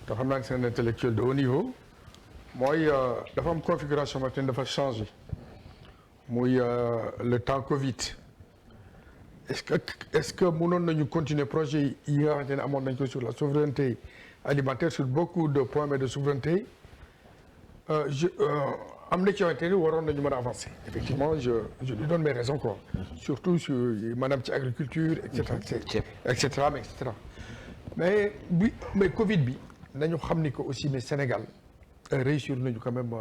te xam naa ne c'est un intellectuel de haut niveau mooy dafa am configuration boo xam ne dafa changé muy le temps Covid est-ce que mënoon nañu continuer projet yi nga xamante ne amoon nañ ko sur la souveraineté alimentaire sur beaucoup de points mais de souveraineté am na ci xamante ne waroon nañu mën a avancer effectivement je lui donne mes raisons quoi surtout sur maanaam ci agriculture et cetera mais Covid bi nañu xam ni que aussi mais Sénégal réussir nañu quand même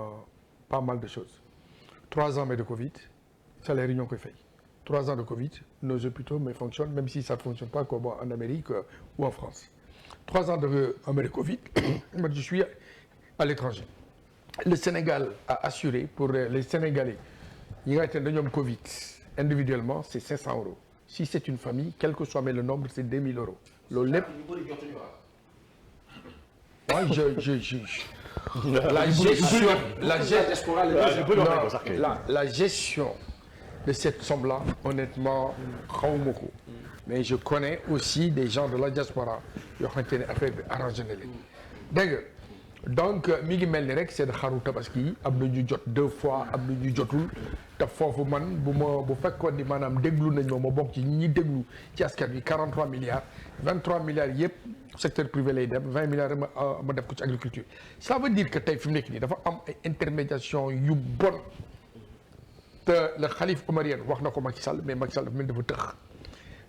pas mal de choses 3 ans mais de Covid salaire yi ñoo koy fay 3 ans de Covid nos hôpitaux mais fonctionnent même si ça ne fonctionne pas comme en Amérique ou en France 3 ans de Covid moi je suis à l'étranger le Sénégal a assuré pour les Sénégalais yi nga xamante ne dañoo am Covid individuellement c'est 500 euros si c'est une famille quel que soit mais le nombre c'est 2000 euros loolu lépp la gestion de cette somme-là honnêtement xawma ko mais je connais aussi des gens de la diaspora yoo xamante ne affaire bi arrangé na leen dégg nga donc mi ngi mel ni rek seen xaru tabaski yi am na ñu jot 2 fois am na ñu jotul te foofu man bu fekkoon ni maanaam déglu nañ ma bokk ci ñi déglu ci askan wi 43 milliards 23 milliards yëpp secteur privé lay dem 20 milliards ma def ko ci agriculture ça veut dire que tey fi mu nekk nii dafa am ay intermédiation yu bon te le xalif omarien wax na ko Macky Sall mais Macky Sall dafa mel dafa tëx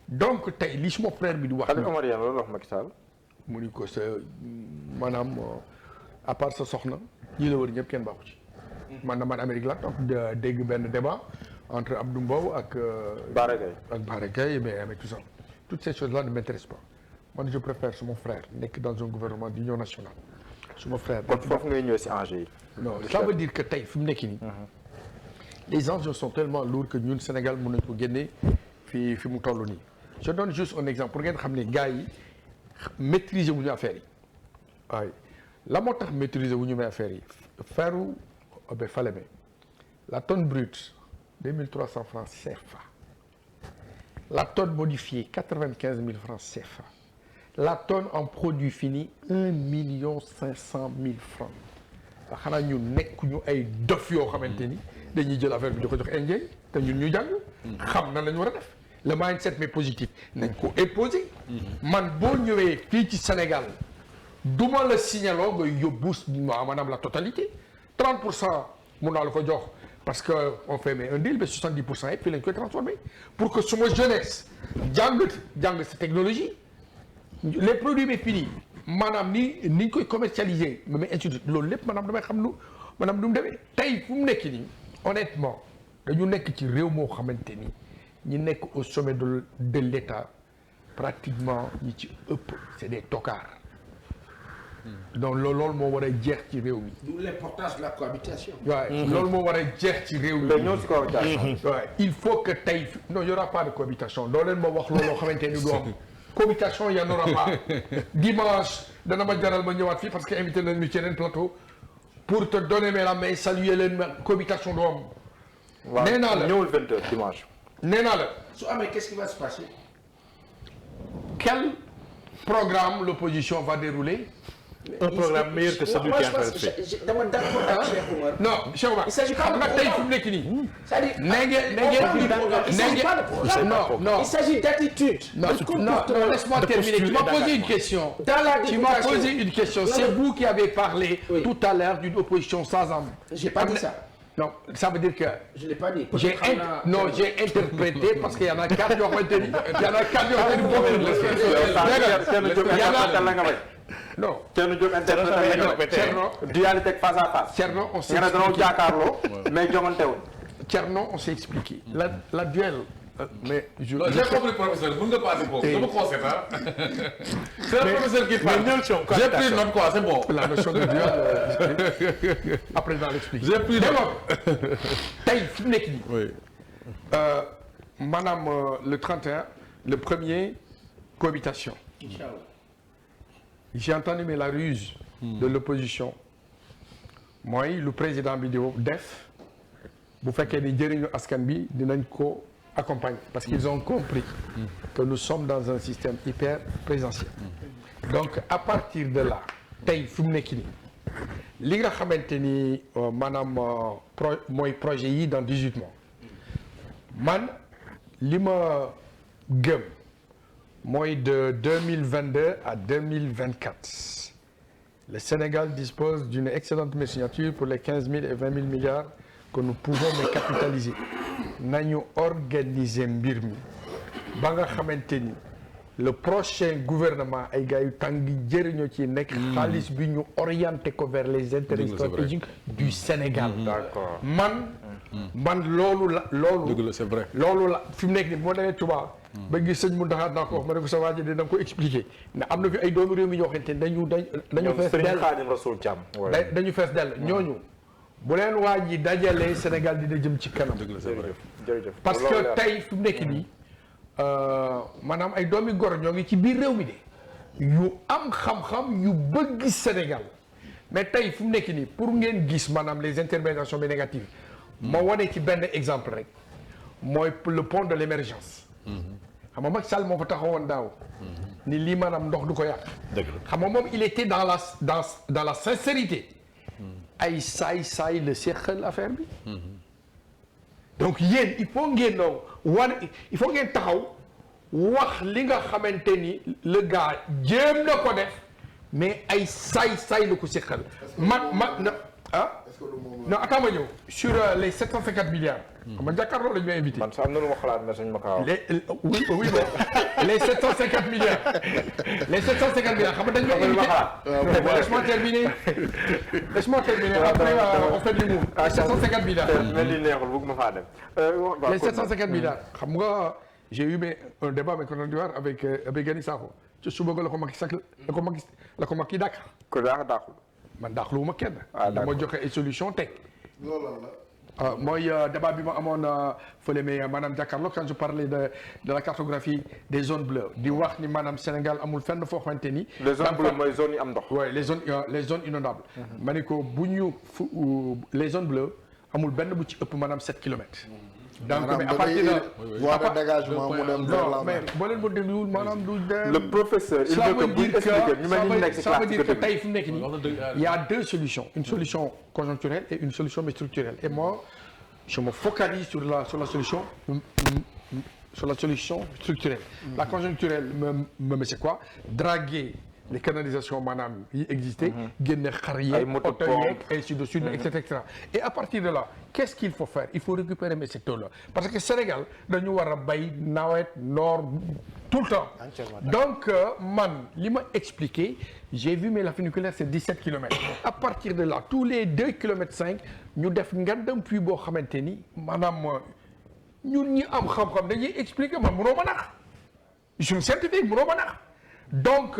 donc tey li suma frère bi di wax. xalif omarien loolu wax Macky Sall. mu ni ko sa maanaam à part sa soxna ñi la wër ñëpp kenn baaxu ci. man Amérique la toog dégg benn débat entre Abdou Mbow ak. Bara Gaye mais tout ça toutes ces choses là ne m'intéressent pas man je préfère suma frère nekk dans un gouvernement d'union nationale suma frère. kon foofu ngay ñëw si enjeu yi. non ça veut dire que tey fi mu nekk nii. les enjeux sont tellement lourds que ñun Sénégal mën nañu ko génne fi mu toll nii. je donne juste un exemple pour ngeen xam ne gars yi maîtriser wu ñu affaire yi waaye la moo tax maîtriser wu ñu affaire yi feru ba Falémé la tonne brute 2300 francs CFA la tonne modifiée 95 000 francs CFA la tonne en produit fini 1 500 000 francs waa xanaa ñu nekk ñu ay dof yoo xamante ni dañuy jël affaire bi di ko jox indien te ñun ñu jàng xam na la ñu war a def le mindset mais positif nañ ko imposer man boo ñëwee fii ci Sénégal duma la signaloo nga yóbbu maanaam la totalité 30% mun naa la ko jox parce que on fait mais un deal ba 70% yëpp fii lañ koy transformer pour que suma jeunesse jàng sa technologie les produits mais finis maanaam ni ñu koy commercialiser ma may institut loolu lépp maanaam damay xam lu maanaam lu mu demee tey fu mu nekk nii honnêtement dañu nekk ci réew moo xamante ni ñi nekk au sommet de l'État pratiquement ñi ci ëpp c'est des tocards donc loolu moo war a jeex ci réew mi. d'où l'importance de la cohabitation. waaw loolu moo war a jeex ci réew mi. ñëw si cohabitation. waaw il faut que tey non y aura pas de cohabitation doo leen ma wax looloo xamante ni du am cohabitation y en aura pas dimanche dana ma jaral ma ñëwaat fii parce que invité nañu ci yeneen plateau pour te donner la main saluer leen ma cohabitation du am. waaw nee naa la ñëwul 20h dimanche. nee naa la. su amee qu'est-ce qui va se passer. Quel programme l'opposition va dérouler? Un programme meilleur que celui qui est en train de faire. Dama d'accord ak Cheikh Oumar. Non, Cheikh Oumar. Il s'agit pas xam nga de tey fi mu nekk nii. C'est-à-dire non. Il s'agit d'attitude. Non, laisse-moi terminer. Tu m'as posé une question. Tu m'as posé une question. C'est vous qui avez parlé tout à l'heure d'une opposition sans âme. J'ai pas dit ça. Non, ça veut dire que. Je l'ai pas dit. J'ai interprété parce qu'il y en a 4 qui ont retenu. Il y en a 4 qui ont retenu. Non. Thierno Diop interprété Thierno dualité face à face. Thierno on s'est nga ne dañoo jàkkaarloo mais jongantewul. Thierno on s'est expliqué. La duel. Mais j'ai compris professeur mën nga passer foofu dama conseillé ah. C'est le professeur qui parle. J'ai pris note quoi c'est bon. La notion de duel après dans l'expliquer. J'ai pris note. Tey fi mu nekk nii. Oui. Maanaam le 31 le premier cohabitation. Inch'Allah. J'ai entendu mais la ruse de l'opposition mooy lu président bi di def bu fekkee ni njëriñu askan bi dinañ ko accompagner parce qu'ils ont compris que nous sommes dans un système hyper présidentiel donc à partir de là tey fi mu nekk nii li nga xamante ni maanaam mooy projet yi dans 18 mois man li ma gëm mooy de 2022 à 2024 le Sénégal dispose d'une excellente signature pour les 15 000 et 20 000 milliards que nous pouvons mais capitaliser nañu organiser mbir mi ba nga xamante ni le prochain gouvernement ay gars yu tàng jëriñoo ci nekk xaalis bi ñu orienté ko vers les intérêts stratégiques du Sénégal. D'accord. man loolu la loolu c'est vrai. loolu la fi mu nekk nii moo demee Touba ba gis sëñ Mountakha naa ko wax ma ne ko sa waa ji dina ko expliquer ne am na fi ay doomu réew mi ñoo xamante ne dañu fees dell Khadim Rasoul Thiam. dañu fees dell ñooñu bu leen waa ji dajalee Sénégal dina jëm ci kanam. jërëjëf parce que tey fi mu nekk nii maanaam ay doomi gor ñoo ngi ci biir réew mi de yu am xam-xam yu bëgg Sénégal mais tey fi mu nekk nii pour ngeen gis maanaam les intermédiations négatives ma wane ci benn exemple rek mooy le pont de l'émergence xam nga Macky Sall moo fa taxawoon daaw ni lii maanaam ndox du ko yàq xam nga moom il était dans la sincérité ay saay le seqal affaire bi donc yéen il faut ngeen taxaw wax li nga xamante ni le gars jéem na ko def mais ay saay la ko seqal non attends ma ñëw sur les 750 milliards. xam nga jàkkaarloo lañu may invité. man sax am na lu ma xalaat mais suñu ma ko oui les 750 milliards. les 750 milliards xam nga dañu may invité. laisse-moi terminer après on fait l'humour. les 750 milliards. mais li neexul bëgg ma faa dem. les 750 milliards xam nga j'ai eu un débat avec Côte d'Ivoire avec Gani Sakho ci suba ga la ko Macky dàq. ko dàqul. man dàqluwuma kenn. d'accord dama joxe ay solution teg. loolu la. mooy débat bi ma amoon fële mais maanaam jàkkaarloo quand je parlais de la cartographie des zones bleues di wax ni maanaam Sénégal amul fenn foo xamante ni. les zones bleues mooy zones yi am ndox. oui les zones inondables. ma ne ko bu ñu les zones bleues amul benn bu ci ëpp maanaam 7 kilomètres. donc mais à partir de voie de dégagement mu dem vers la mer. boo leen ko dégluwul maanaam du dem. le professeur il veut que bu expliquer ñu mel ni nekk ci ça veut dire que tey fi mu nekk nii il y a deux solutions une solution conjoncturelle et une solution mais structurelle et moi je me focalise sur la solution structurelle. La conjoncturelle me c'est quoi draguer les canalisations maanaam yi existé génne xar yeeg oto yeeg ainsi de suite et cetera et à partir de là qu'est-ce qu'il faut faire il faut récupérer mes secteurs là parce que Sénégal dañu war a bay nawet noor tout le temps donc man li ma expliqué j'ai vu mais la funiculaire c'est 17 kilomètres à partir de là tous les 2 kilomètres 5 ñu def ngandam puits boo xamante ni maanaam ñun ñi am xam-xam dañuy expliquer man mënoo ma nax je suis scientifique mënoo ma nax donc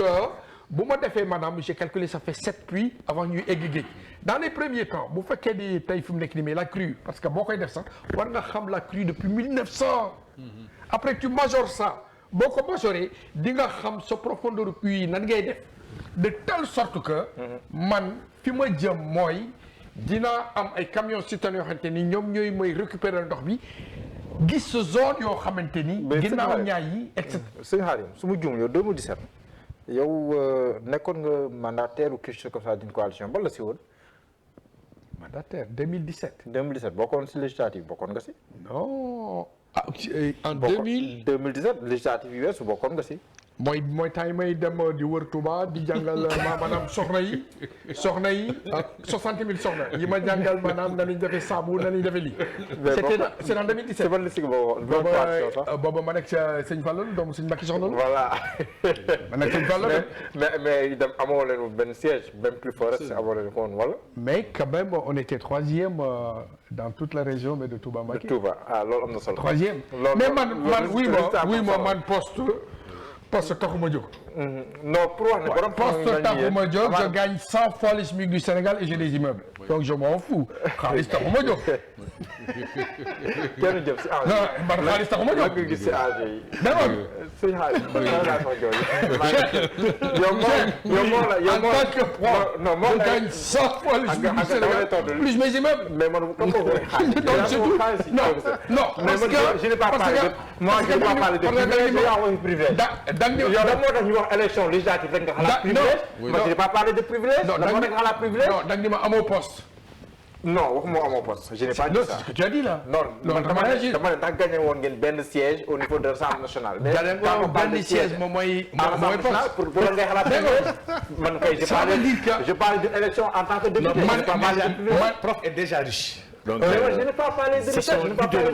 bu ma defee maanaam j'ai calculé ça fait 7 puits avant ñuy egg géej dans les premiers temps bu fekkee ni tey fi mu nekk nii mais la crue parce que boo koy def sax war nga xam la crue depuis 1900 après tu majores ça boo ko majoré di nga xam sa profondeur puits yi nan ngay def de telle sorte que man fi ma jëm mooy dinaa am ay camions citernes yoo xamante ni ñoom ñooy mooy récupérer ndox bi gis sa zone yoo xamante ni ginnaaw ñaay yi et cetera. sëñ Khadim su ma juum yow 2017 yow nekkoon nga mandataire ou quelque chose comme ça d'une coalition ban la si woon. mandataire 2017. 2017 bokkoon si législative bokkoon nga si. non en 2017 législative yi weesu bokkoon nga si. mooy temps yi may dem di wër Touba di jàngal maanaam soxna yi 60 000 soxna yi ma jàngal maanaam nañu defee saabu nañu defee lii. c'est en 2017. c'est ban liste boobu. booba ma nekk sa sëñ Fallou doomu sëñ Mbacke soxna. voilà. ma nekk sëñ Fallou. mais dem amoo leen benn siège même plus fort amoo leen ko woon wala. mais quand même on était troisième dans toute la région mais de Touba Mbacké. de Touba loolu am na solo. troisième mais man oui ma man poste taxuma jóg. non pour wax ne borom poste taxuma jóg je gagne 100 fois le SMIC du Sénégal et j'ai des immeubles. donc je m'en fous xaalis taxuma jóg. kenn jëm si non man xaalis taxuma jóg. gis si âge yi. sëñ Xaalis relation jooju. yow moo la yow moo non moo la sans police du Sénégal plus mes immeubles. mais man comme que non parce que je n'ai pas parlé de moi je n'ai pas parlé de privilège. yow lan moo tax ñu wax élection législative rek nga xalaat privilège. moi je n'ai pas parlé de privilège. non da nga xalaat privilège. non da nga ni ma amoo poste. non waxuma amoo poste je n'ai pas dit ça. c'est ce que tu as dit là. non dama ne ndax gagné woon ngeen benn siège au niveau de l'Assemblée nationale. mais benn siège moom mooy poste pour ngay xalaat privilège. man kay je parle d'une élection en tant que député. man prof est déjà riche. donc je n'ai pas parlé de richesse. je n'ai pas parlé de